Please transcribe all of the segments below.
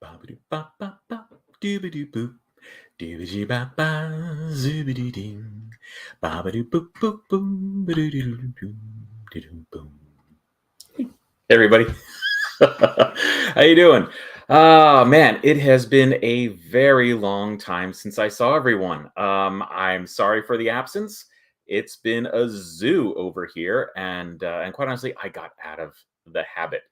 Ba-ba-doo-ba-ba-ba, doo-ba-doo-boop, doo-ba-dee-ba-ba, zoobity-ding, ba-ba-doo-boop-boop-boom, ba-doo-doo-doo-doo, doo-doo-boom. Hey, everybody. How you doing? Oh, man, it has been a very long time since I saw everyone. I'm sorry for the absence. It's been a zoo over here, and quite honestly, I got out of the habit.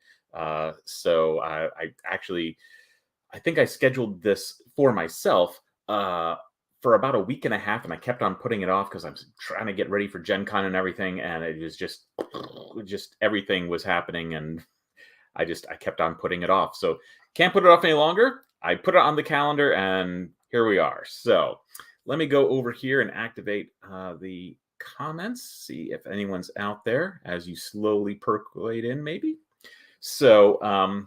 I think I scheduled this for myself for about a week and a half, and I kept on putting it off because I'm trying to get ready for Gen Con and everything, and it was just everything was happening, and I kept on putting it off. So can't put it off any longer. I put it on the calendar, and here we are. So let me go over here and activate the comments, see if anyone's out there as you slowly percolate in, maybe. So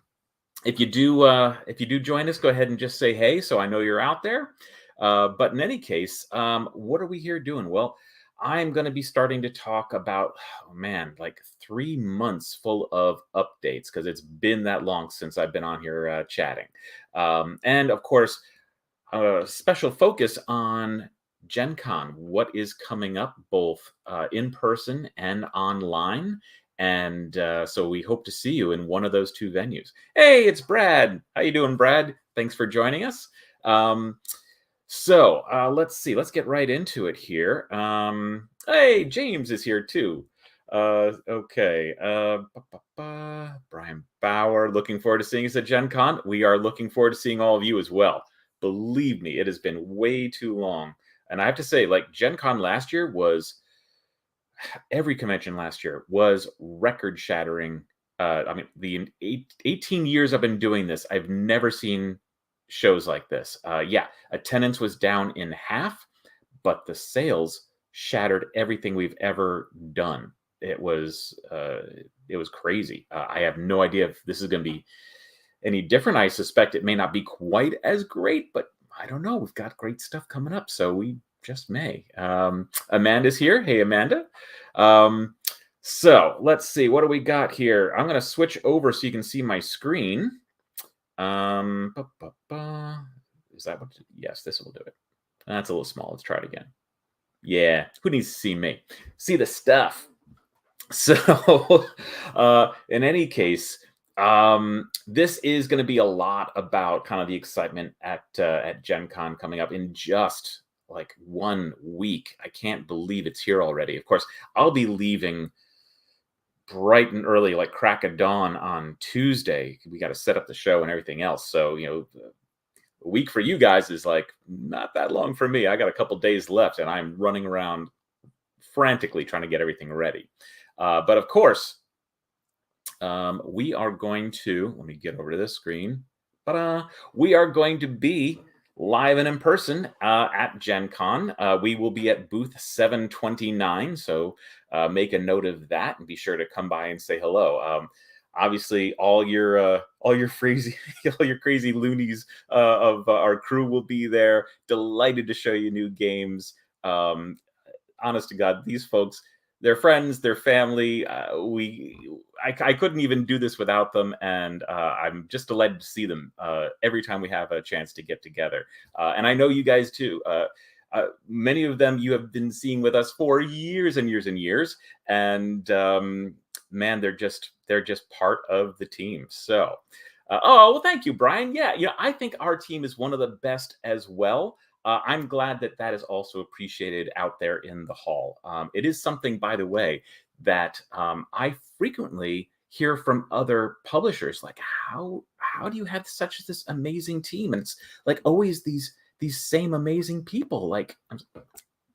if you do join us, go ahead and just say hey, so I know you're out there. But in any case, what are we here doing? Well, I'm going to be starting to talk about, oh man, like 3 months full of updates because it's been that long since I've been on here chatting. And of course, a special focus on Gen Con, what is coming up both in person and online. And so we hope to see you in one of those two venues. Hey, it's Brad. How you doing, Brad? Thanks for joining us. Let's see. Let's get right into it here. Hey, James is here too. Okay. Brian Bauer, looking forward to seeing us at Gen Con. We are looking forward to seeing all of you as well. Believe me, it has been way too long. And I have to say, like, Gen Con last year was, every convention last year was record shattering. I mean, the 18 years I've been doing this, I've never seen shows like this. Yeah, attendance was down in half, but the sales shattered everything we've ever done. It was crazy. I have no idea if this is going to be any different. I suspect it may not be quite as great, but I don't know. We've got great stuff coming up, so we just may. Amanda's here. Hey, Amanda. So let's see. What do we got here? I'm going to switch over so you can see my screen. Is that what? Yes, this will do it. That's a little small. Let's try it again. Yeah, who needs to see me? See the stuff. So, in any case, this is going to be a lot about kind of the excitement at Gen Con coming up in just like 1 week. I can't believe it's here already. Of course, I'll be leaving bright and early, like crack of dawn on Tuesday. We got to set up the show and everything else. So, a week for you guys is like not that long for me. I got a couple days left, and I'm running around frantically trying to get everything ready. But of course, we are going to, let me get over to this screen. We are going to be live and in person at Gen Con. We will be at booth 729, so make a note of that and be sure to come by and say hello. Obviously, all your crazy loonies of our crew will be there. Delighted to show you new games. Honest to God, these folks, they're friends, they're family. I couldn't even do this without them, and I'm just delighted to see them every time we have a chance to get together. And I know you guys too. Many of them you have been seeing with us for years and years and years, and man, they're just part of the team. So, oh well, thank you, Brian. Yeah, I think our team is one of the best as well. I'm glad that is also appreciated out there in the hall. It is something, by the way, that I frequently hear from other publishers. Like, how do you have such this amazing team? And it's like always these same amazing people. Like,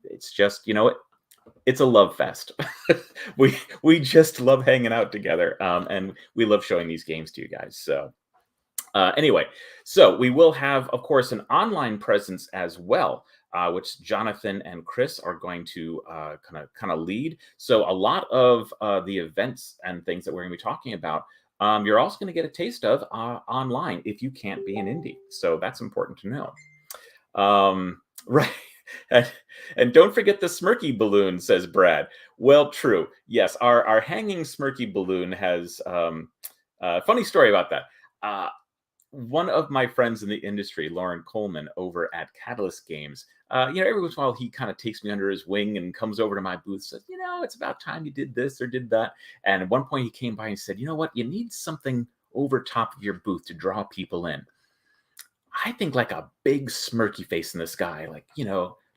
it's just, it's a love fest. we just love hanging out together, and we love showing these games to you guys. So. Anyway, so we will have, of course, an online presence as well, which Jonathan and Chris are going to kind of lead. So a lot of the events and things that we're going to be talking about, you're also going to get a taste of online if you can't be in Indy. So that's important to know. Right. And don't forget the Smirky balloon, says Brad. Well, true. Yes, our hanging Smirky balloon has funny story about that. one of my friends in the industry, Lauren Coleman, over at Catalyst Games, every once in a while he kind of takes me under his wing and comes over to my booth, says, it's about time you did this or did that. And at one point he came by and said, you know what, you need something over top of your booth to draw people in. I think like a big smirky face in the sky, like,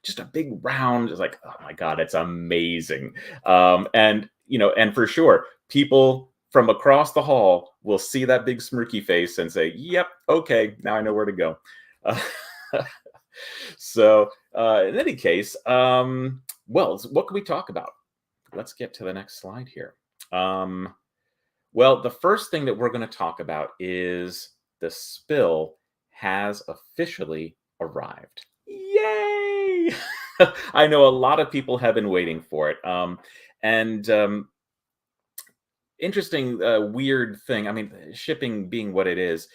just a big round. It's like, oh my God, it's amazing. And for sure, people from across the hall will see that big smirky face and say, yep, okay, now I know where to go. So in any case, well, what can we talk about? Let's get to the next slide here. Well, the first thing that we're going to talk about is the spill has officially arrived. Yay! I know a lot of people have been waiting for it. Interesting, weird thing. I mean, shipping being what it is,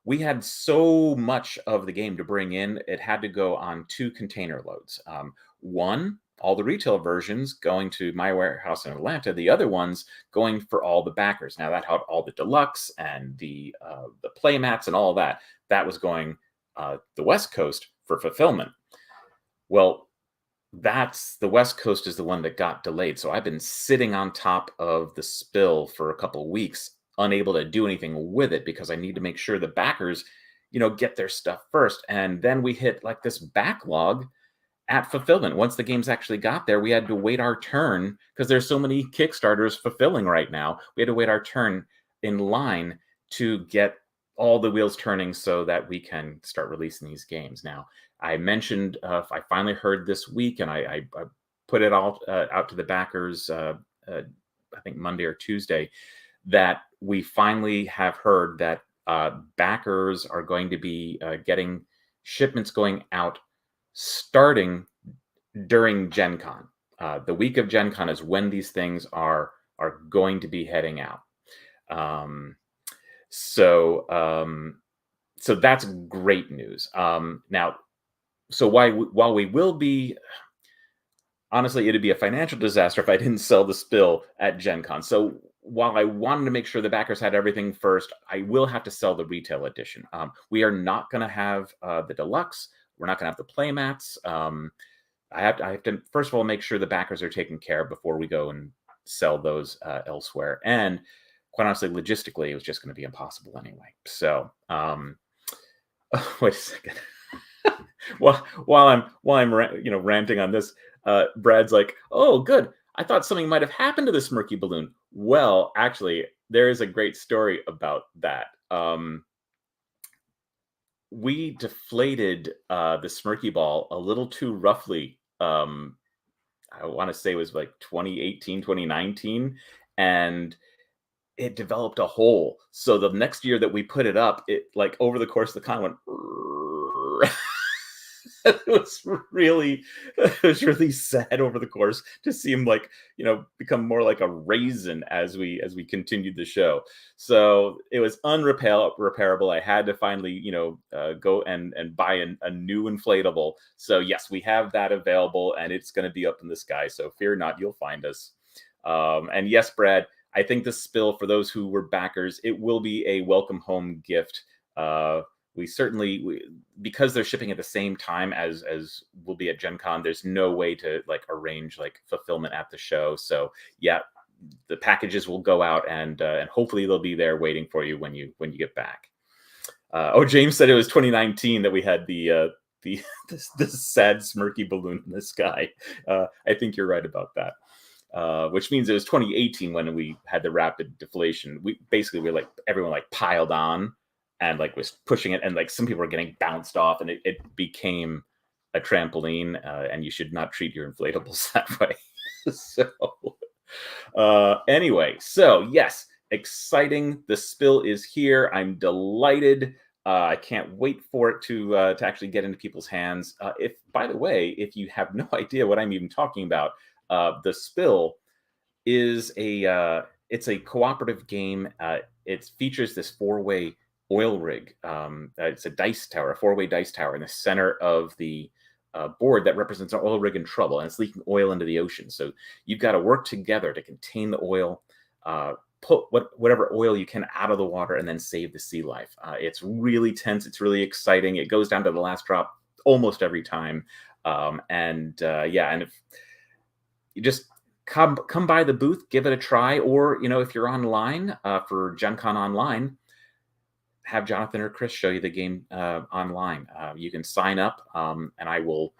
we had so much of the game to bring in, it had to go on 2 container loads. One, all the retail versions going to my warehouse in Atlanta, the other ones going for all the backers. Now that had all the deluxe and the play mats and all that. That was going the West Coast for fulfillment. Well, the West Coast is the one that got delayed. So I've been sitting on top of the spill for a couple of weeks, unable to do anything with it because I need to make sure the backers, get their stuff first. And then we hit like this backlog at fulfillment. Once the games actually got there, we had to wait our turn because there's so many Kickstarters fulfilling right now. We had to wait our turn in line to get all the wheels turning so that we can start releasing these games. Now, I mentioned I finally heard this week, and I put it all out to the backers, I think Monday or Tuesday, that we finally have heard that backers are going to be getting shipments going out starting during Gen Con. The week of Gen Con is when these things are going to be heading out. So that's great news. Now, so while we will be, honestly, it'd be a financial disaster if I didn't sell the spill at Gen Con. So while I wanted to make sure the backers had everything first, I will have to sell the retail edition. We are not going to have the deluxe. We're not going to have the play mats. I have to first of all make sure the backers are taken care of before we go and sell those elsewhere. And quite honestly, logistically, it was just going to be impossible anyway. So wait a second. while I'm ranting on this, Brad's like, oh, good. I thought something might have happened to the Smirky balloon. Well, actually, there is a great story about that. We deflated the Smirky ball a little too roughly. I want to say it was like 2018, 2019. And it developed a hole. So the next year that we put it up, it like over the course of the con went. It was really sad over the course to see him become more like a raisin as we continued the show. So it was unrepairable. I had to finally go and buy a new inflatable. So yes, we have that available and it's going to be up in the sky. So fear not, you'll find us. And yes, Brad, I think the spill, for those who were backers, it will be a welcome home gift. We certainly, because they're shipping at the same time as we'll be at Gen Con, there's no way to arrange fulfillment at the show. So yeah, the packages will go out and hopefully they'll be there waiting for you when you get back. James said it was 2019 that we had the sad Smirky balloon in the sky. I think you're right about that. Which means it was 2018 when we had the rapid deflation. We everyone piled on and was pushing it, and some people were getting bounced off, and it became a trampoline. And you should not treat your inflatables that way. Anyway, so yes, exciting. The spill is here. I'm delighted. I can't wait for it to actually get into people's hands. By the way, if you have no idea what I'm even talking about, the spill is it's a cooperative game. It features this 4-way oil rig. It's a dice tower, a 4-way dice tower in the center of the board that represents an oil rig in trouble, and it's leaking oil into the ocean. So you've got to work together to contain the oil. put whatever oil you can out of the water and then save the sea life. It's really tense. It's really exciting. It goes down to the last drop almost every time. And if you just come by the booth, give it a try, or if you're online for Gen Con Online, have Jonathan or Chris show you the game online. You can sign up, and I will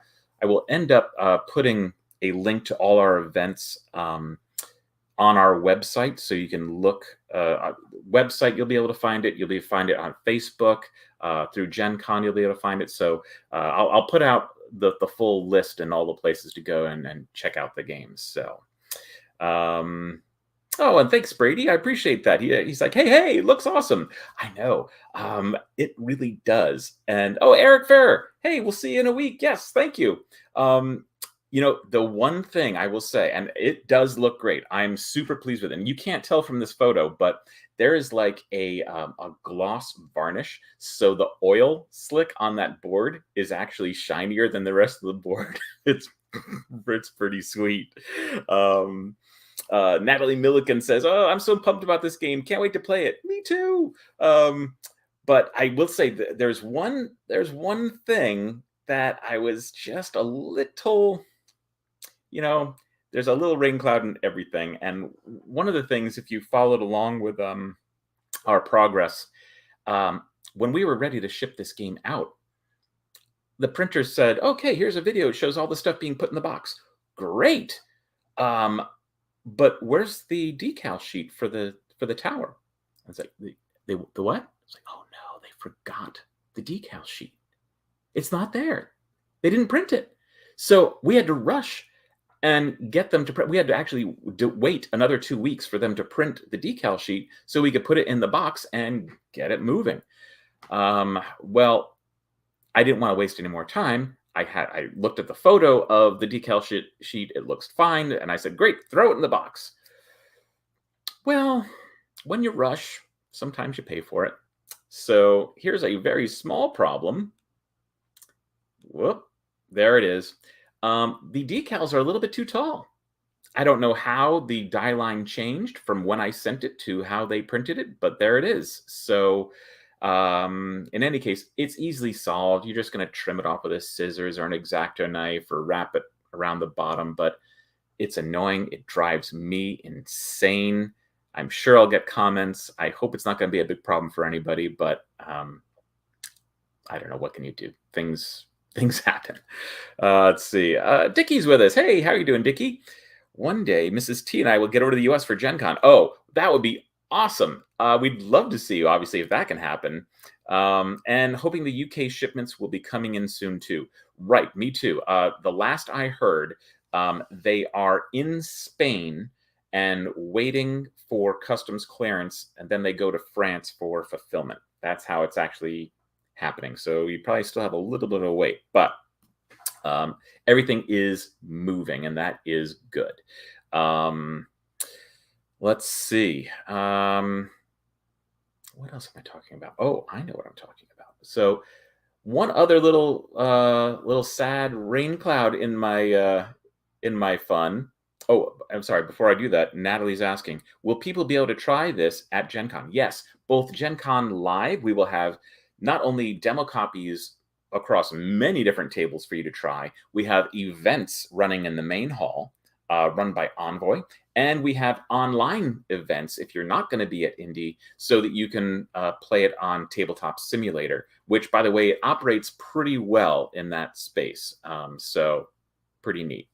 end up putting a link to all our events on our website, so you can look. Website, you'll be able to find it. You'll be able to find it on Facebook through Gen Con. You'll be able to find it. So I'll put out the full list and all the places to go and check out the games. So. Oh, and thanks, Brady. I appreciate that. He's like, hey, it looks awesome. I know. It really does. And Eric Ferrer. Hey, we'll see you in a week. Yes, thank you. The one thing I will say, and it does look great. I'm super pleased with it. And you can't tell from this photo, but there is like a gloss varnish. So the oil slick on that board is actually shinier than the rest of the board. It's pretty sweet. Natalie Milliken says, I'm so pumped about this game. Can't wait to play it. Me too. But I will say that there's one thing that I was just a little, there's a little rain cloud and everything. And one of the things, if you followed along with our progress, when we were ready to ship this game out, the printer said, okay, here's a video. It shows all the stuff being put in the box. Great. But where's the decal sheet for the tower? I was like, the what? I was like, oh no, they forgot the decal sheet. It's not there. They didn't print it. So we had to rush and get them to print. We had to actually wait another 2 weeks for them to print the decal sheet so we could put it in the box and get it moving. Well, I didn't want to waste any more time. I looked at the photo of the decal sheet. It looks fine. And I said, great, throw it in the box. Well, when you rush, sometimes you pay for it. So here's a very small problem. Whoop, there it is. The decals are a little bit too tall. I don't know how the die line changed from when I sent it to how they printed it, but there it is. So in any case, it's easily solved. You're just going to trim it off with a scissors or an X-Acto knife or wrap it around the bottom, but it's annoying. It drives me insane. I'm sure I'll get comments. I hope it's not going to be a big problem for anybody, but I don't know. What can you do? Things happen. Let's see. Dickie's with us. Hey, how are you doing, Dickie? One day, Mrs. T and I will get over to the US for Gen Con. Oh, that would be awesome. We'd love to see you, obviously, if that can happen. And hoping the UK shipments will be coming in soon, too. Right, me too. The last I heard, they are in Spain and waiting for customs clearance, and then they go to France for fulfillment. That's how it's actually happening. So you probably still have a little bit of a wait, but everything is moving, and that is good. Let's see. What else am I talking about? Oh, I know what I'm talking about. So one other little sad rain cloud in my fun. Oh, I'm sorry. Before I do that, Natalie's asking, will people be able to try this at Gen Con? Yes, both Gen Con Live, we will have not only demo copies across many different tables for you to try. We have events running in the main hall, run by Envoy. And we have online events if you're not going to be at Indy, so that you can play it on Tabletop Simulator, which, by the way, it operates pretty well in that space. So pretty neat.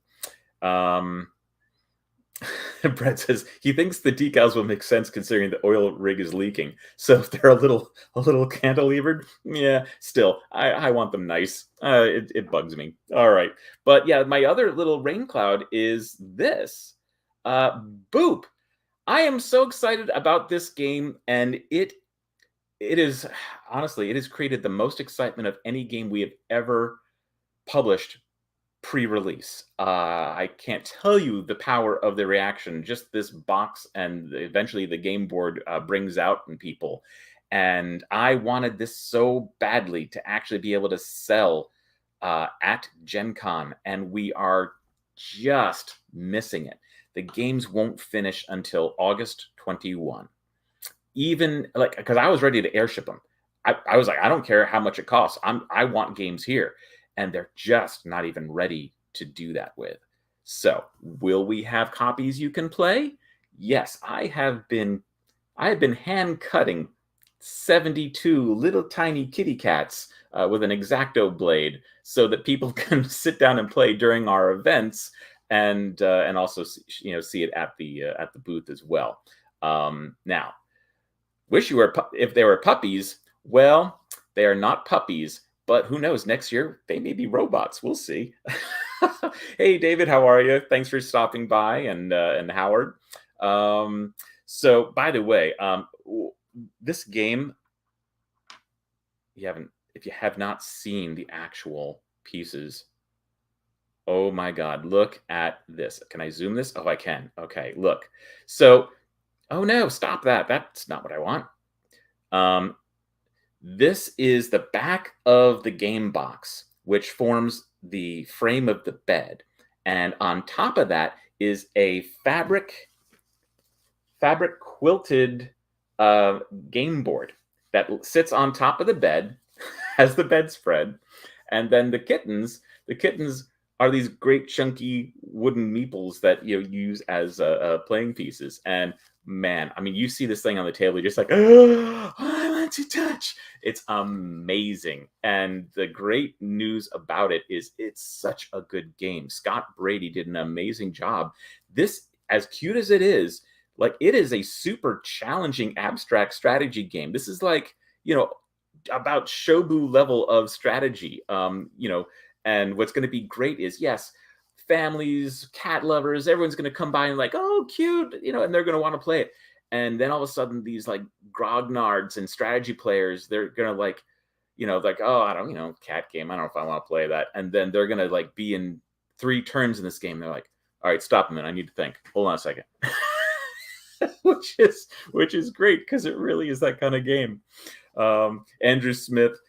Brett says he thinks the decals will make sense considering the oil rig is leaking. So if they're a little cantilevered, yeah, still, I want them nice. It bugs me. All right. But yeah, my other little rain cloud is this. Boop. I am so excited about this game, and it is, honestly, it has created the most excitement of any game we have ever published pre-release. I can't tell you the power of the reaction just this box and eventually the game board brings out in people. And I wanted this so badly to actually be able to sell at Gen Con, and we are just missing it. the games won't finish until August 21. Even like, because I was ready to airship them. I was like, I don't care how much it costs. I want games here. And they're just not even ready to do that with. So will we have copies you can play? Yes, I have been hand cutting 72 little tiny kitty cats with an X-Acto blade so that people can sit down and play during our events and also see it at the booth as well. Now, wish you were if they were puppies. Well, they are not puppies, but who knows? Next year they may be robots. We'll see. Hey, David, how are you? Thanks for stopping by, and Howard. So, by the way, this game, if you have not seen the actual pieces, oh my God, look at this. Can I zoom this? Oh, I can. Okay, look. So, oh no, stop that. That's not what I want. This is the back of the game box, which forms the frame of the bed. And on top of that is a fabric quilted game board that sits on top of the bed, has the bedspread, and then the kittens are these great chunky wooden meeples that you use as playing pieces. And man, I mean, you see this thing on the table, you're just like, oh, I want to touch. It's amazing. And the great news about it is it's such a good game. Scott Brady did an amazing job. This, as cute as it is, like, it is a super challenging abstract strategy game. This is like, about Shobu level of strategy. And what's going to be great is, yes, families, cat lovers, everyone's going to come by and like, oh, cute, and they're going to want to play it. And then all of a sudden, these like grognards and strategy players, they're going to like, oh, I don't, cat game. I don't know if I want to play that. And then they're going to like be in 3 turns in this game. They're like, all right, stop a minute. I need to think. Hold on a second. which is great because it really is that kind of game. Andrew Smith,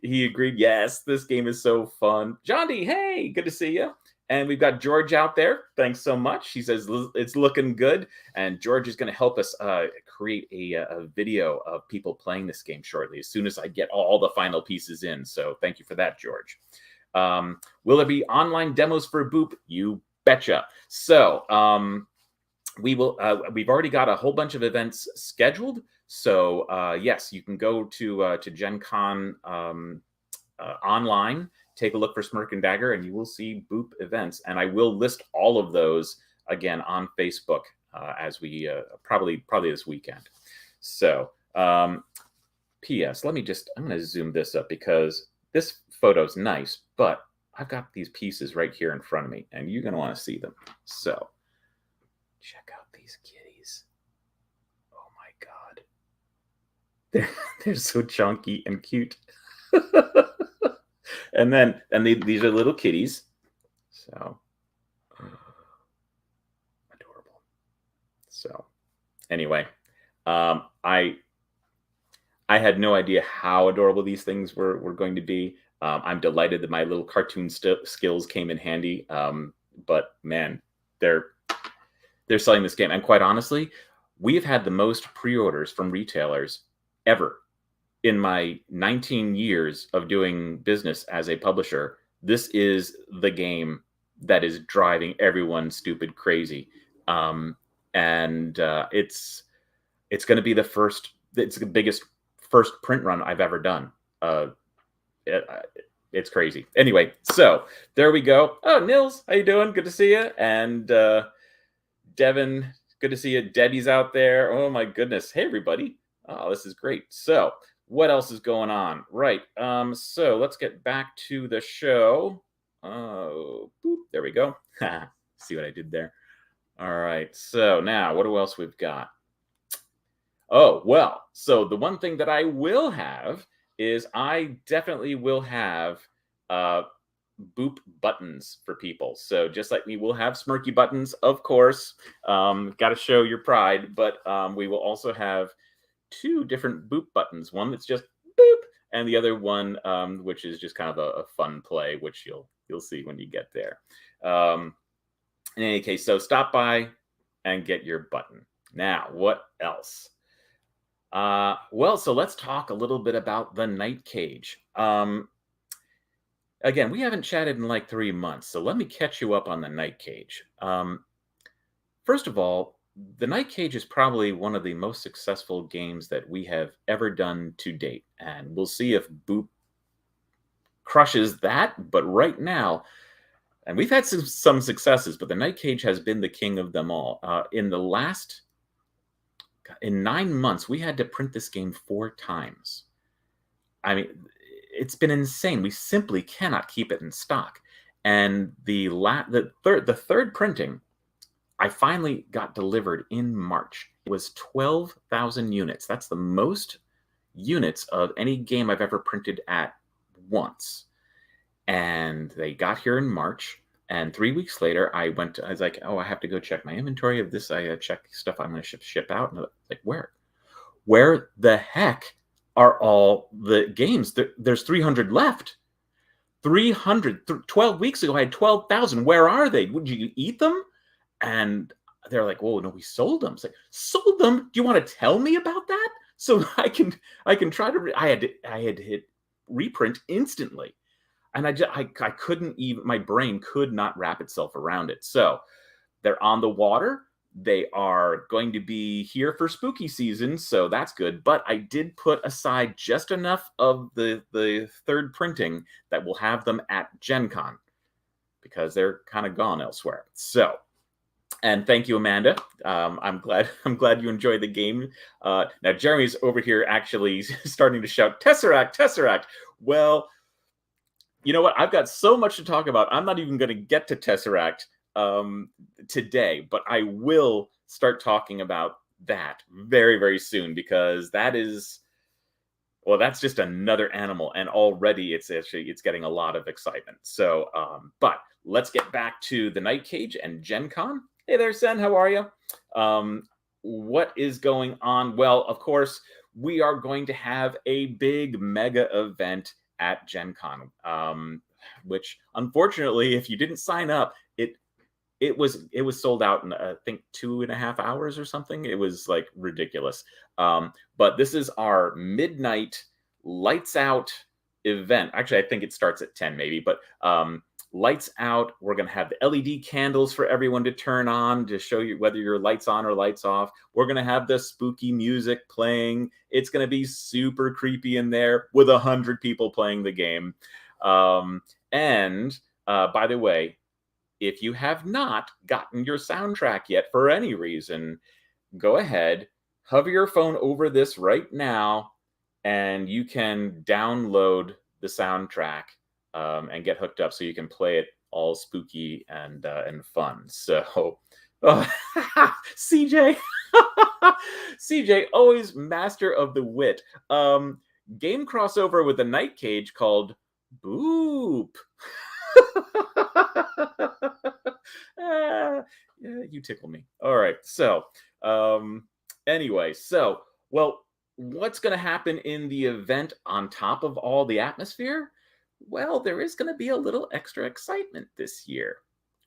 he agreed. Yes, this game is so fun. John D, hey, good to see you. And we've got George out there. Thanks so much. He says it's looking good. And George is going to help us create a video of people playing this game shortly, as soon as I get all the final pieces in. So thank you for that, George. Will there be online demos for Boop? You betcha. So we will. We've already got a whole bunch of events scheduled. So yes, you can go to Gen Con online, take a look for Smirk and Dagger, and you will see Boop events. And I will list all of those again on Facebook as we probably this weekend. So P.S. I'm going to zoom this up because this photo's nice, but I've got these pieces right here in front of me, and you're going to want to see them. So check out these kitties. Oh my God. They're so chunky and cute. and these are little kitties. So adorable. So anyway, I had no idea how adorable these things were going to be. I'm delighted that my little cartoon skills came in handy. But man, they're selling this game. And quite honestly, we've had the most pre-orders from retailers ever. In my 19 years of doing business as a publisher, this is the game that is driving everyone stupid crazy. It's going to be it's the biggest first print run I've ever done. It's crazy. Anyway, so there we go. Oh, Nils, how you doing? Good to see you. And Devin, good to see you. Debbie's out there. Oh my goodness. Hey everybody. Oh, this is great. So what else is going on? Right. So let's get back to the show. Oh, boop, there we go. See what I did there? All right. So now what else we've got? Oh, well, so the one thing that I will have is I definitely will have Boop buttons for people. So just like me, we'll have Smirky buttons, of course. Got to show your pride, but we will also have 2 different Boop buttons. One that's just boop, and the other one which is just kind of a fun play, which you'll see when you get there. In any case, so stop by and get your button. Now, what else? Well, so let's talk a little bit about the Night Cage. Again, we haven't chatted in like 3 months, so let me catch you up on the Night Cage. First of all, the Night Cage is probably one of the most successful games that we have ever done to date, and we'll see if Boop crushes that. But right now, and we've had some successes, but the Night Cage has been the king of them all. In 9 months, we had to print this game 4 times. I mean, it's been insane. We simply cannot keep it in stock. And the third printing, I finally got delivered in March. It was 12,000 units. That's the most units of any game I've ever printed at once. And they got here in March. And 3 weeks later, I was like, oh, I have to go check my inventory of this. I check stuff I'm going to ship out. And like, where? Where the heck are all the games? There's 300 left. 300. 12 weeks ago, I had 12,000. Where are they? Would you eat them? And they're like, whoa, no, we sold them. It's like, sold them? Do you want to tell me about that? So I can try to, I had to hit reprint instantly. And I couldn't even, my brain could not wrap itself around it. So they're on the water. They are going to be here for spooky season, so that's good. But I did put aside just enough of the third printing that will have them at Gen Con, because they're kind of gone elsewhere. So, and thank you, Amanda. I'm glad you enjoyed the game. Now Jeremy's over here actually starting to shout, Tesseract, Tesseract. Well, you know what? I've got so much to talk about. I'm not even going to get to Tesseract today, but I will start talking about that very, very soon, because that is, well, that's just another animal, and already it's getting a lot of excitement. So, but let's get back to the Night Cage and Gen Con. Hey there, Sen, how are you? What is going on? Well, of course, we are going to have a big mega event at Gen Con, which unfortunately, if you didn't sign up, it was sold out in I think 2.5 hours or something. It was like ridiculous. But this is our midnight lights out event. Actually, I think it starts at 10 maybe, but lights out. We're going to have the LED candles for everyone to turn on to show you whether your lights on or lights off. We're going to have the spooky music playing. It's going to be super creepy in there with 100 people playing the game. And by the way, if you have not gotten your soundtrack yet for any reason, go ahead, hover your phone over this right now, and you can download the soundtrack and get hooked up so you can play it all spooky and fun. So, CJ, CJ, always master of the wit. Game crossover with the Night Cage called Boop. Yeah, you tickle me. All right. So, anyway, so, well, what's going to happen in the event on top of all the atmosphere? Well, there is going to be a little extra excitement this year.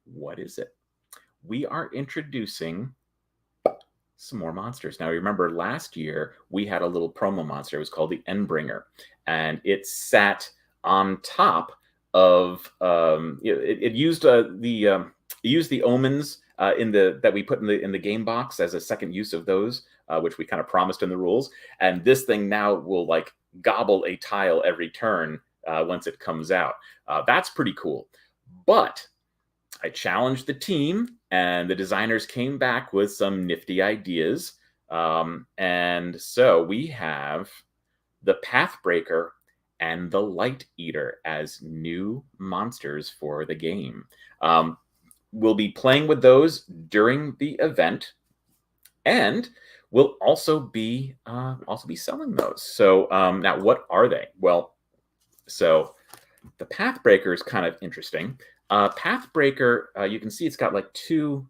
What is it? We are introducing some more monsters. Now, remember last year we had a little promo monster. It was called the Enbringer, and it sat on top of it used the omens that we put in the game box as a second use of those, which we kind of promised in the rules. And this thing now will like gobble a tile every turn once it comes out. That's pretty cool. But I challenged the team, and the designers came back with some nifty ideas. And so we have the Pathbreaker and the Light Eater as new monsters for the game. We'll be playing with those during the event, and we'll also be selling those. So now, what are they? Well, so the Pathbreaker is kind of interesting. Pathbreaker, you can see it's got like two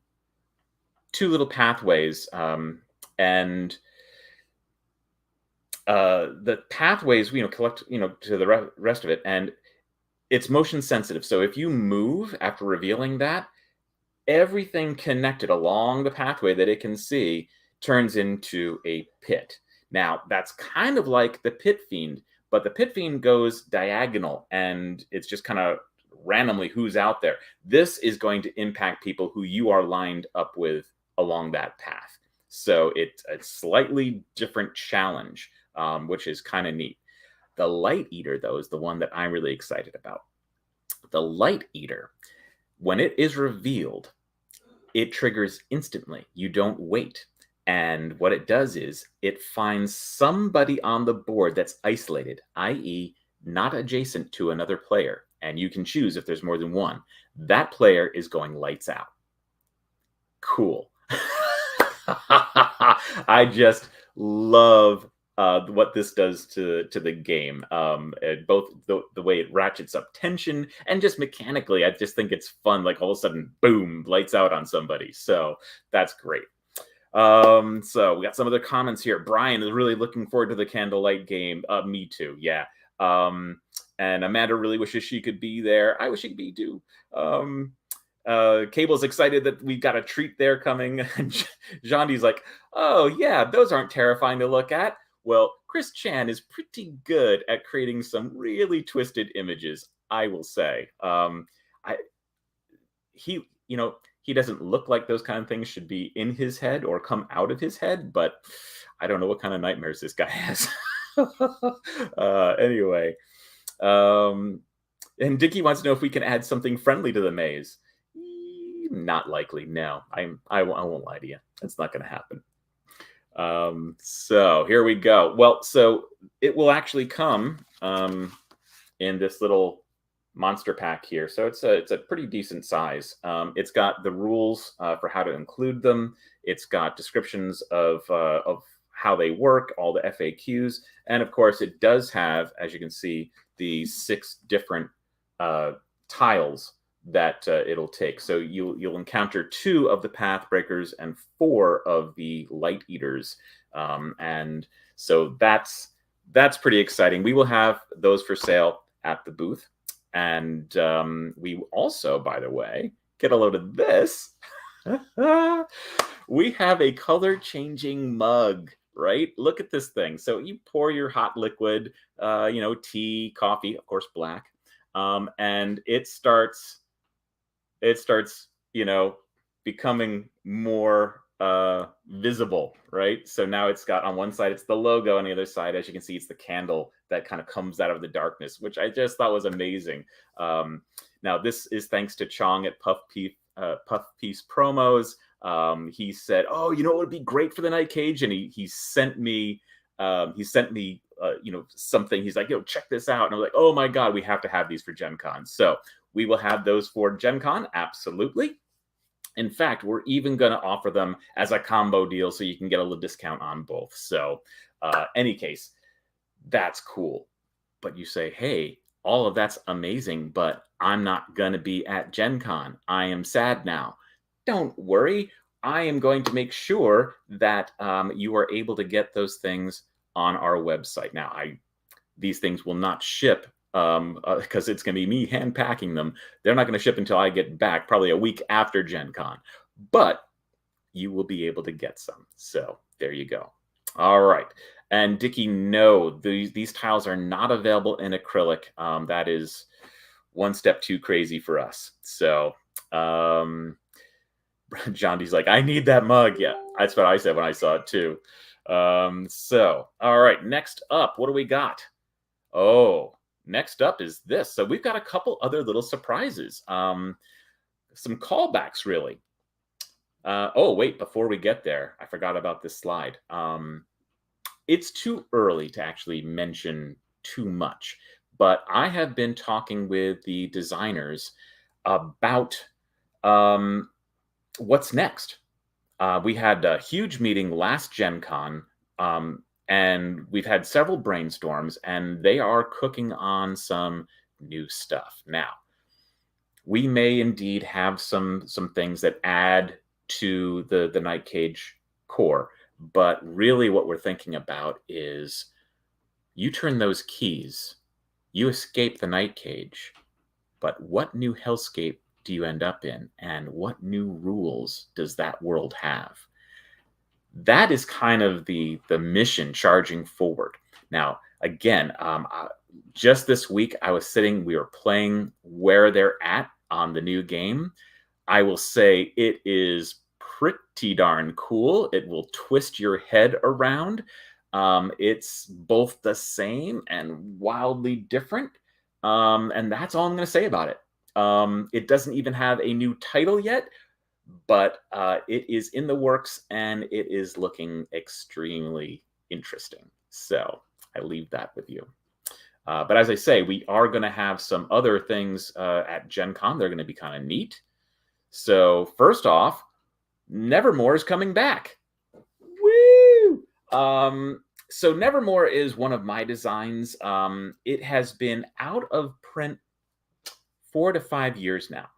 little pathways, and the pathways, collect, to the rest of it, and it's motion sensitive. So if you move after revealing that, everything connected along the pathway that it can see turns into a pit. Now, that's kind of like the pit fiend, but the pit fiend goes diagonal and it's just kind of randomly who's out there. This is going to impact people who you are lined up with along that path. So it's a slightly different challenge, which is kind of neat. The Light Eater, though, is the one that I'm really excited about. The Light Eater, when it is revealed, it triggers instantly. You don't wait. And what it does is it finds somebody on the board that's isolated, i.e., not adjacent to another player. And you can choose if there's more than one. That player is going lights out. Cool. I just love what this does to the game. Both the way it ratchets up tension and just mechanically, I just think it's fun. Like all of a sudden, boom, lights out on somebody. So that's great. So we got some other comments here. Brian is really looking forward to the Candlelight game. Me too. Yeah. And Amanda really wishes she could be there. I wish she could be too. Cable's excited that we've got a treat there coming. Jandi's like, oh yeah, those aren't terrifying to look at. Well, Chris Chan is pretty good at creating some really twisted images, I will say. He doesn't look like those kind of things should be in his head or come out of his head, but I don't know what kind of nightmares this guy has. Anyway, and Dickie wants to know if we can add something friendly to the maze. Not likely. No, I won't lie to you. It's not going to happen. So here we go. Well, so it will actually come in this little monster pack here. So it's a pretty decent size. It's got the rules for how to include them. It's got descriptions of how they work, all the FAQs, and of course it does have, as you can see, the 6 different tiles that it'll take. So you'll encounter 2 of the path breakers and 4 of the light eaters, and so that's pretty exciting. We will have those for sale at the booth, and we also, by the way, get a load of this. We have a color changing mug, right? Look at this thing. So you pour your hot liquid, tea, coffee, of course, black, and it starts becoming more visible, right? So now it's got, on one side it's the logo, on the other side, as you can see, it's the candle that kind of comes out of the darkness, which I just thought was amazing. Now this is thanks to Chong at Puff Piece Promos. He said, oh, what would be great for the Night Cage, and he sent me something. He's like, check this out, and I'm like, oh my god, we have to have these for Gen Con. So we will have those for Gen Con, absolutely. In fact, we're even going to offer them as a combo deal so you can get a little discount on both. So any case, that's cool. But you say, hey, all of that's amazing, but I'm not going to be at Gen Con. I am sad now. Don't worry. I am going to make sure that you are able to get those things on our website. Now, these things will not ship because it's going to be me hand packing them. They're not going to ship until I get back, probably a week after Gen Con. But you will be able to get some. So there you go. All right. And Dickie, no, these tiles are not available in acrylic. That is one step too crazy for us. So John D's like, I need that mug. Yeah, that's what I said when I saw it too. So, all right, next up, what do we got? Oh, next up is this. So we've got a couple other little surprises. Some callbacks, really. Oh, wait, before we get there, I forgot about this slide. It's too early to actually mention too much, but I have been talking with the designers about what's next. We had a huge meeting last Gen Con, and we've had several brainstorms, and they are cooking on some new stuff. Now, we may indeed have some things that add to the Night Cage core, but really what we're thinking about is you turn those keys, you escape the Night Cage, but what new hellscape do you end up in? And what new rules does that world have? That is kind of the mission charging forward. Now, again, just this week, we were playing where they're at on the new game. I will say it is pretty darn cool. It will twist your head around. It's both the same and wildly different. And that's all I'm going to say about it. It doesn't even have a new title yet, but it is in the works and it is looking extremely interesting. So I leave that with you. But as I say, we are going to have some other things at Gen Con. They're going to be kind of neat. So first off, Nevermore is coming back. Woo! So Nevermore is one of my designs. It has been out of print 4 to 5 years now.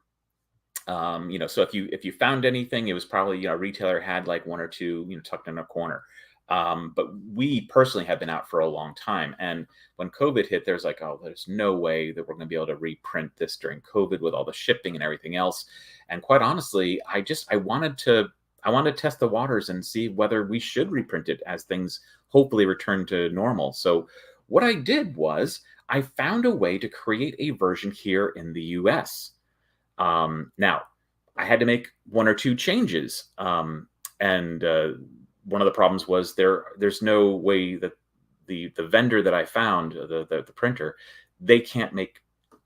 So if you found anything, it was probably, a retailer had like 1 or 2, tucked in a corner. But we personally have been out for a long time. And when COVID hit, there's like, oh, there's no way that we're going to be able to reprint this during COVID with all the shipping and everything else. And quite honestly, I wanted to test the waters and see whether we should reprint it as things hopefully return to normal. So what I did was I found a way to create a version here in the US. Now, I had to make 1 or 2 changes. One of the problems was there's no way that the vendor that I found, the printer, they can't make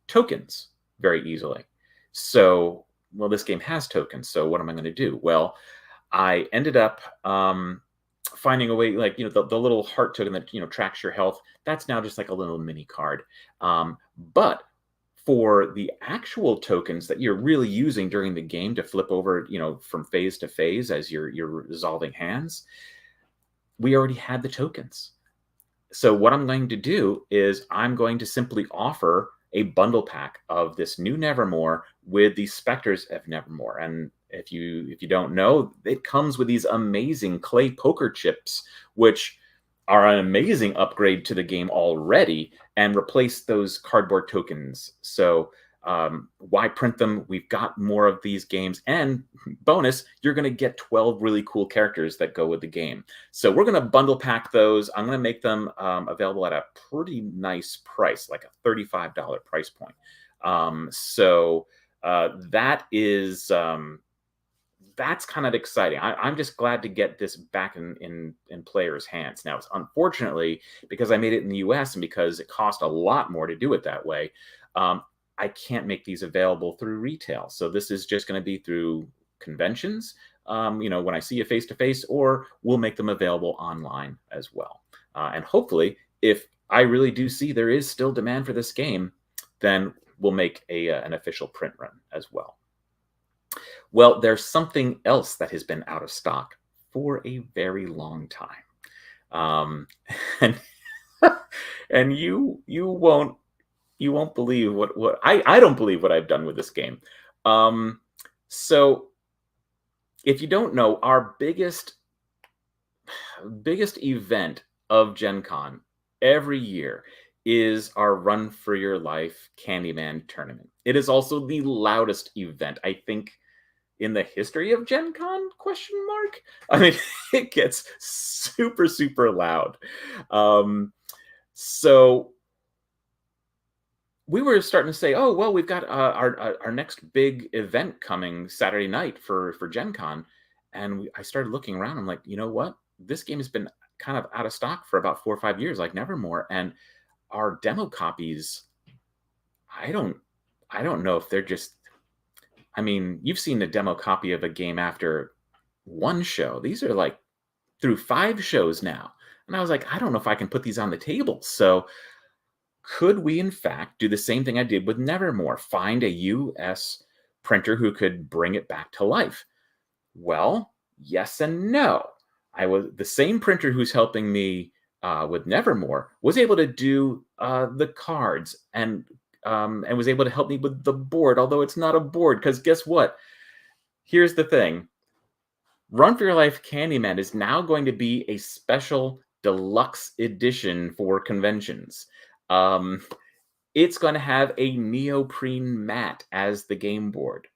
tokens very easily. So, well, this game has tokens. So what am I going to do? Well, I ended up finding a way, like, the little heart token that, tracks your health. That's now just like a little mini card. But for the actual tokens that you're really using during the game to flip over, from phase to phase as you're resolving hands, we already had the tokens. So what I'm going to do is I'm going to simply offer a bundle pack of this new Nevermore with the Spectres of Nevermore. And if you don't know, it comes with these amazing clay poker chips, which are an amazing upgrade to the game already, and replace those cardboard tokens. So why print them? We've got more of these games, and bonus, you're going to get 12 really cool characters that go with the game. So we're going to bundle pack those. I'm going to make them available at a pretty nice price, like a $35 price point. That is that's kind of exciting. I'm just glad to get this back in players' hands. Now, it's unfortunately, because I made it in the US and because it cost a lot more to do it that way, I can't make these available through retail. So this is just going to be through conventions, when I see you face to face, or we'll make them available online as well. And hopefully, if I really do see there is still demand for this game, then we'll make an official print run as well. Well, there's something else that has been out of stock for a very long time. And you won't believe what I don't believe what I've done with this game. So if you don't know, our biggest event of Gen Con every year is our Run for Your Life Candyman tournament. It is also the loudest event, I think, in the history of Gen Con, ? I mean, it gets super, super loud. So we were starting to say, oh, well, we've got our next big event coming Saturday night for Gen Con. And I started looking around. I'm like, you know what? This game has been kind of out of stock for about 4 or 5 years, like Nevermore. And our demo copies, I don't know if they're just, I mean, you've seen the demo copy of a game after 1 show. These are like through 5 shows now. And I was like, I don't know if I can put these on the table. So could we, in fact, do the same thing I did with Nevermore? Find a US printer who could bring it back to life? Well, yes and no. The same printer who's helping me with Nevermore was able to do the cards and was able to help me with the board, although it's not a board, because guess what? Here's the thing. Run for Your Life Candyman is now going to be a special deluxe edition for conventions. It's going to have a neoprene mat as the game board.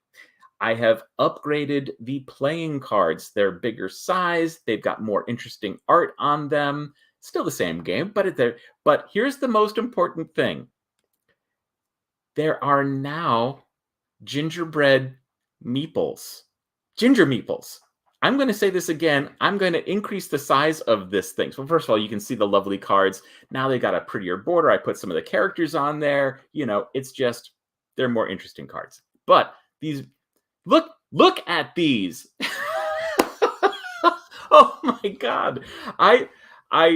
I have upgraded the playing cards. They're bigger size. They've got more interesting art on them. Still the same game, but here's the most important thing. There are now gingerbread meeples. Ginger meeples. I'm going to say this again. I'm going to increase the size of this thing. So first of all, you can see the lovely cards. Now they got a prettier border. I put some of the characters on there. You know, it's just, they're more interesting cards. But these, look at these. Oh my God. I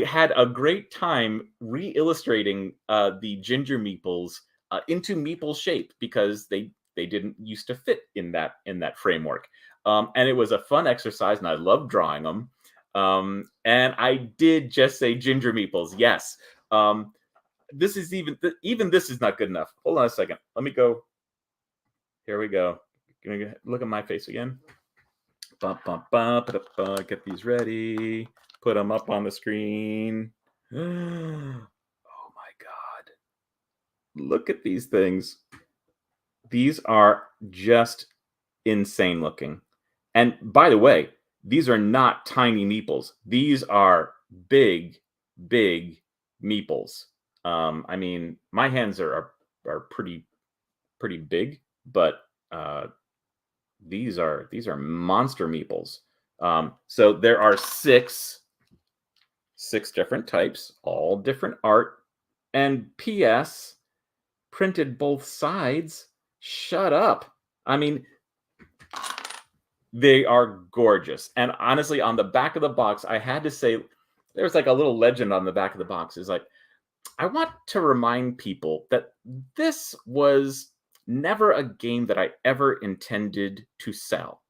had a great time re-illustrating the ginger meeples into meeple shape because they didn't used to fit in that framework. And it was a fun exercise, and I loved drawing them. And I did just say ginger meeples. Yes. This is even this is not good enough. Hold on a second. Let me go. Here we go. Look at my face again. Get these ready. Put them up on the screen. Oh my God. Look at these things. These are just insane looking. And by the way, these are not tiny meeples. These are big, big meeples. I mean, my hands are pretty big, but these are monster meeples. So there are six different types, all different art. And P.S. printed both sides. Shut up. I mean, they are gorgeous. And honestly, on the back of the box, I had to say, there's like a little legend on the back of the box. It's like, I want to remind people that this was never a game that I ever intended to sell.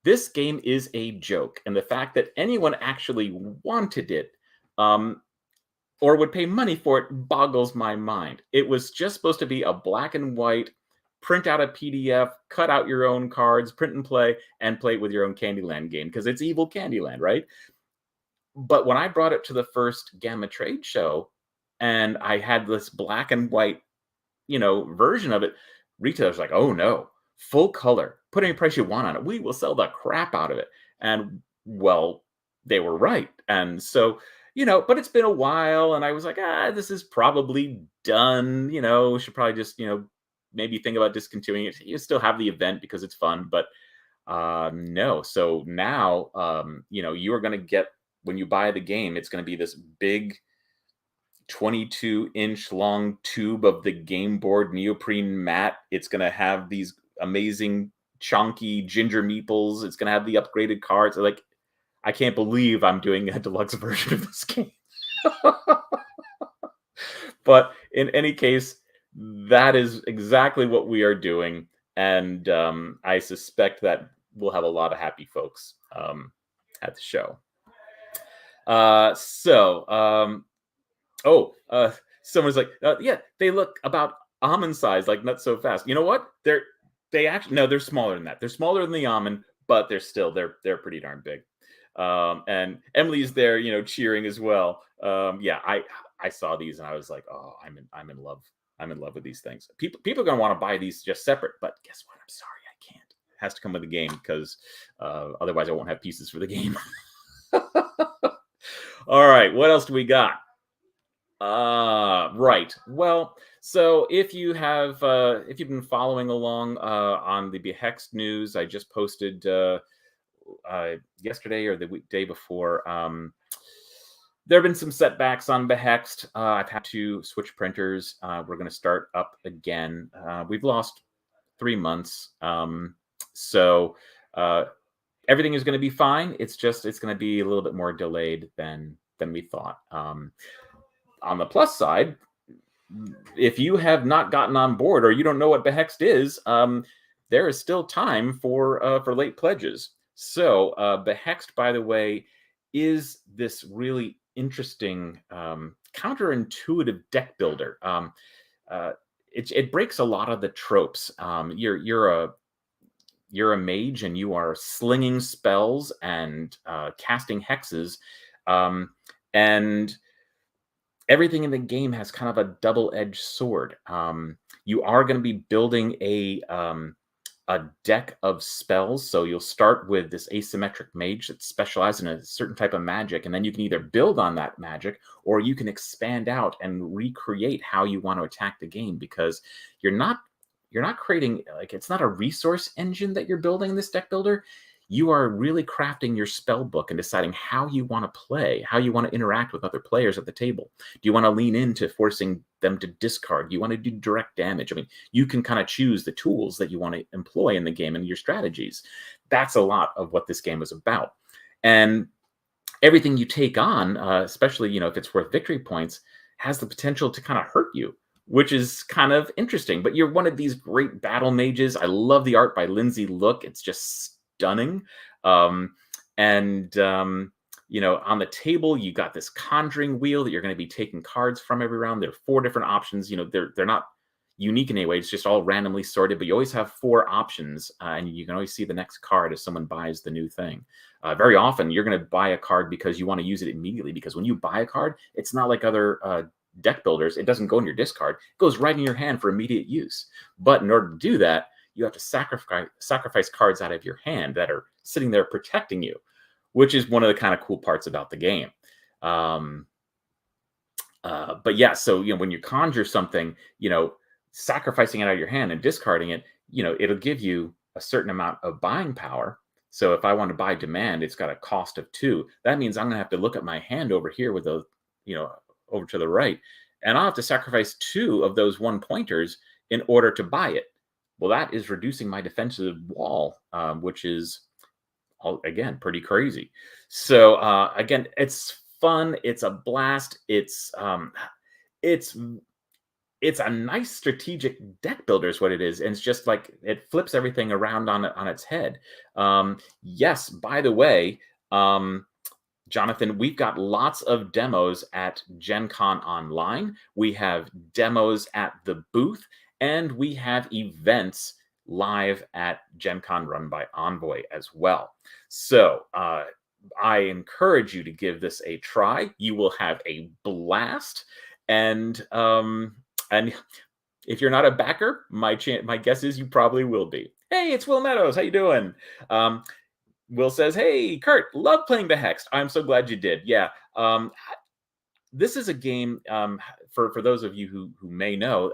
This game is a joke. And the fact that anyone actually wanted it or would pay money for it boggles my mind. It was just supposed to be a black and white, print out a PDF, cut out your own cards, print and play it with your own Candyland game, because it's evil Candyland, right? But when I brought it to the first Gamma Trade Show, and I had this black and white, version of it, retailers were like, oh no, full color, put any price you want on it. We will sell the crap out of it. And well, they were right. And so, but it's been a while, and I was like, this is probably done. We should probably just, maybe think about discontinuing it. You still have the event because it's fun, but no. So now, you are going to get, when you buy the game, it's going to be this big 22-inch long tube of the game board neoprene mat. It's going to have these amazing chunky ginger meeples. It's going to have the upgraded cards. Like, I can't believe I'm doing a deluxe version of this game. But in any case, that is exactly what we are doing. And I suspect that we'll have a lot of happy folks at the show. Someone's like, yeah, they look about almond size, like not so fast. You know what? They're smaller than that. They're smaller than the almond, but they're pretty darn big. And Emily's there, cheering as well. Yeah, I saw these and I was like, oh, I'm in love. I'm in love with these things. People are gonna want to buy these just separate, but guess what? I'm sorry, I can't. It has to come with the game because otherwise I won't have pieces for the game. All right, what else do we got? Right. Well, so if you've been following along on the Behext news, I just posted yesterday or the day before. There have been some setbacks on Behext. I've had to switch printers. We're going to start up again. We've lost 3 months. So everything is going to be fine. It's going to be a little bit more delayed than we thought. On the plus side, if you have not gotten on board or you don't know what Behext is, there is still time for late pledges. So Behext, by the way, is this really interesting counterintuitive deck builder. It breaks a lot of the tropes. You're a mage and you are slinging spells and casting hexes, and everything in the game has kind of a double-edged sword. You are going to be building a deck of spells. So you'll start with this asymmetric mage that's specialized in a certain type of magic, and then you can either build on that magic or you can expand out and recreate how you want to attack the game, because you're not creating, like, it's not a resource engine that you're building in this deck builder. You are really crafting your spell book and deciding how you want to play, how you want to interact with other players at the table. Do you want to lean into forcing them to discard? Do you want to do direct damage? I mean, you can kind of choose the tools that you want to employ in the game and your strategies. That's a lot of what this game is about. And everything you take on, especially, if it's worth victory points, has the potential to kind of hurt you, which is kind of interesting. But you're one of these great battle mages. I love the art by Lindsay Look. It's just stunning. And on the table, you got this conjuring wheel that you're going to be taking cards from every round. There are 4 different options. They're not unique in any way. It's just all randomly sorted, but you always have 4 options, and you can always see the next card as someone buys the new thing. Very often, you're going to buy a card because you want to use it immediately, because when you buy a card, it's not like other deck builders. It doesn't go in your discard. It goes right in your hand for immediate use. But in order to do that, you have to sacrifice cards out of your hand that are sitting there protecting you, which is one of the kind of cool parts about the game. But yeah, so when you conjure something, sacrificing it out of your hand and discarding it, it'll give you a certain amount of buying power. So if I want to buy Demand, it's got a cost of 2. That means I'm going to have to look at my hand over here with those, over to the right, and I'll have to sacrifice 2 of those 1-pointers in order to buy it. Well, that is reducing my defensive wall, which is, again, pretty crazy. So again, it's fun. It's a blast. It's a nice strategic deck builder is what it is. And it's just like, it flips everything around on its head. Yes, by the way, Jonathan, we've got lots of demos at Gen Con Online. We have demos at the booth, and we have events live at Gen Con run by Envoy as well. So I encourage you to give this a try. You will have a blast. And if you're not a backer, my guess is you probably will be. Hey, it's Will Meadows. How you doing? Will says, hey, Curt, love playing the Hexed. I'm so glad you did. Yeah. This is a game, for those of you who may know,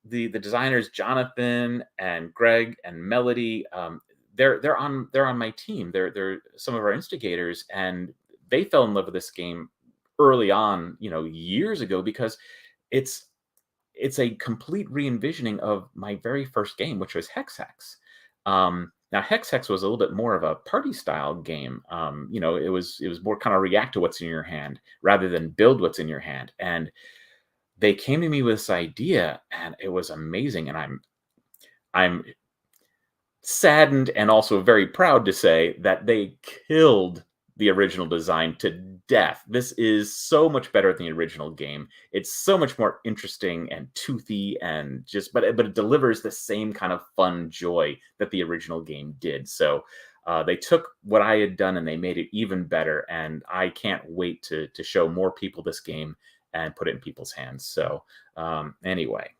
the designers, Jonathan and Greg and Melody, they're on my team. They're some of our instigators, and they fell in love with this game early on, years ago, because it's a complete re-envisioning of my very first game, which was Hex. Now, Hex was a little bit more of a party style game. It was more kind of react to what's in your hand rather than build what's in your hand. And they came to me with this idea, and it was amazing. And I'm saddened and also very proud to say that they killed the original design to death. This is so much better than the original game. It's so much more interesting and toothy, and but it delivers the same kind of fun joy that the original game did. So they took what I had done and they made it even better. And I can't wait to show more people this game and put it in people's hands. So anyway,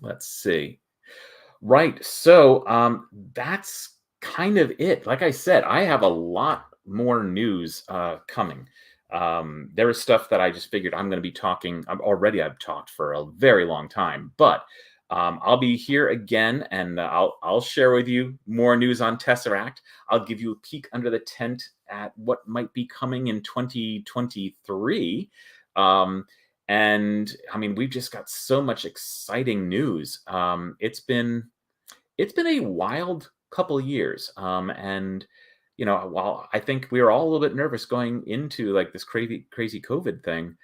let's see. Right. So that's kind of it. Like I said, I have a lot more news coming. There is stuff that I just figured I'm going to be talking. I've talked for a very long time, but I'll be here again, and I'll share with you more news on Tesseract. I'll give you a peek under the tent at what might be coming in 2023. And I mean, we've just got so much exciting news. It's been a wild couple years. And while I think we were all a little bit nervous going into like this crazy COVID thing,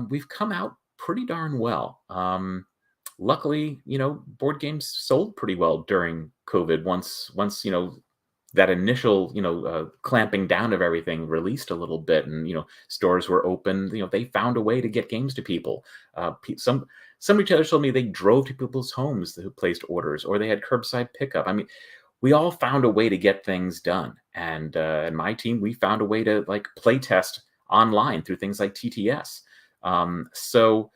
we've come out pretty darn well. Luckily, board games sold pretty well during COVID. Once that initial clamping down of everything released a little bit, and stores were open, they found a way to get games to people. Some retailers told me they drove to people's homes who placed orders, or they had curbside pickup. I mean, we all found a way to get things done. And my team, we found a way to play test online through things like TTS. So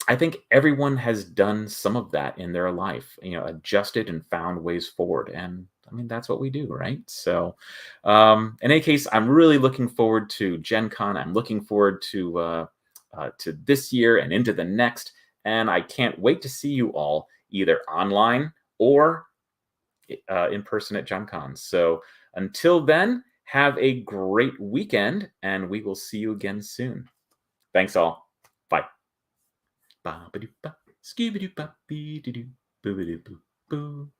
I think everyone has done some of that in their life, adjusted and found ways forward. And I mean, that's what we do, right? So in any case, I'm really looking forward to Gen Con. I'm looking forward to this year and into the next. And I can't wait to see you all either online or in person at Gen Con. So until then, have a great weekend, and we will see you again soon. Thanks all. Bye. Ba ba doo ba, skibidi ba bee doo doo, boo boo doo boo boo.